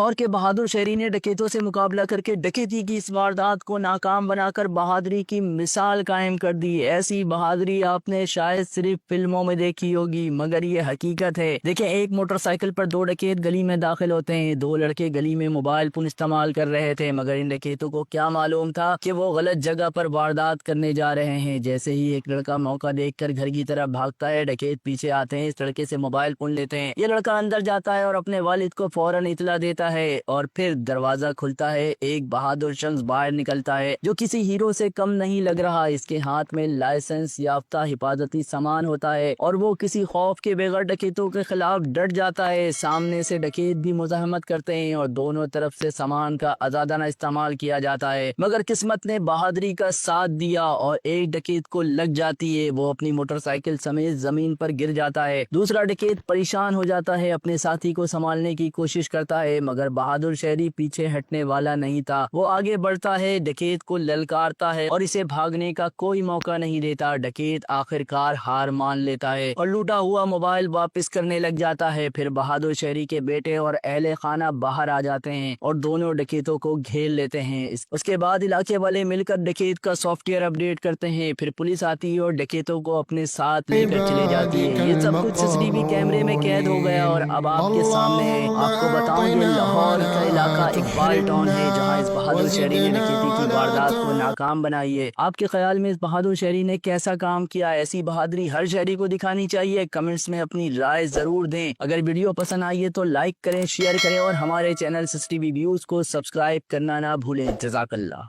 لاہور کے بہادر شہری نے ڈکیتوں سے مقابلہ کر کے ڈکیتی کی اس واردات کو ناکام بنا کر بہادری کی مثال قائم کر دی۔ ایسی بہادری آپ نے شاید صرف فلموں میں دیکھی ہوگی، مگر یہ حقیقت ہے۔ دیکھیں، ایک موٹر سائیکل پر دو ڈکیت گلی میں داخل ہوتے ہیں۔ دو لڑکے گلی میں موبائل فون استعمال کر رہے تھے، مگر ان ڈکیتوں کو کیا معلوم تھا کہ وہ غلط جگہ پر واردات کرنے جا رہے ہیں۔ جیسے ہی ایک لڑکا موقع دیکھ کر گھر کی طرف بھاگتا ہے، ڈکیت پیچھے آتے ہیں، اس لڑکے سے موبائل فون لیتے ہیں۔ یہ لڑکا اندر جاتا ہے اور اپنے والد کو فوراً اطلاع دیتا ہے، اور پھر دروازہ کھلتا ہے۔ ایک بہادر شخص باہر نکلتا ہے جو کسی ہیرو سے کم نہیں لگ رہا۔ اس کے ہاتھ میں لائسنس یافتہ حفاظتی سامان ہوتا ہے اور وہ کسی خوف کے بغیر ڈکیتوں کے خلاف ڈٹ جاتا ہے۔ سامنے سے ڈکیت بھی مزاحمت کرتے ہیں اور دونوں طرف سے سامان کا آزادانہ استعمال کیا جاتا ہے، مگر قسمت نے بہادری کا ساتھ دیا اور ایک ڈکیت کو لگ جاتی ہے۔ وہ اپنی موٹر سائیکل سمیت زمین پر گر جاتا ہے۔ دوسرا ڈکیت پریشان ہو جاتا ہے، اپنے ساتھی کو سنبھالنے کی کوشش کرتا ہے، مگر بہادر شہری پیچھے ہٹنے والا نہیں تھا۔ وہ آگے بڑھتا ہے، ڈکیت کو للکارتا ہے اور اسے بھاگنے کا کوئی موقع نہیں دیتا۔ ڈکیت آخرکار ہار مان لیتا ہے اور لوٹا ہوا موبائل واپس کرنے لگ جاتا ہے۔ پھر بہادر شہری کے بیٹے اور اہل خانہ باہر آ جاتے ہیں اور دونوں ڈکیتوں کو گھیر لیتے ہیں۔ اس کے بعد علاقے والے مل کر ڈکیت کا سافٹ ویئر اپڈیٹ کرتے ہیں۔ پھر پولیس آتی ہے اور ڈکیتوں کو اپنے ساتھ لے کر چلے جاتی ہے۔ یہ سب کچھ سی ٹی وی کیمرے میں قید ہو گیا اور اب آپ کے سامنے ہے۔ آپ کو بتاؤں، یہ لاہور کا علاقہ اقبال ٹاؤن ہے، جہاں اس بہادر شہری نے ڈکیتی کی واردات کو ناکام بنائی ہے۔ آپ کے خیال میں اس بہادر شہری نے کیسا کام کیا؟ ایسی بہادری ہر شہری کو دکھانی چاہیے۔ کمنٹس میں اپنی رائے ضرور دیں۔ اگر ویڈیو پسند آئی ہے تو لائک کریں، شیئر کریں اور ہمارے channel C T V views کو سبسکرائب کرنا نہ بھولیں۔ جزاک اللہ۔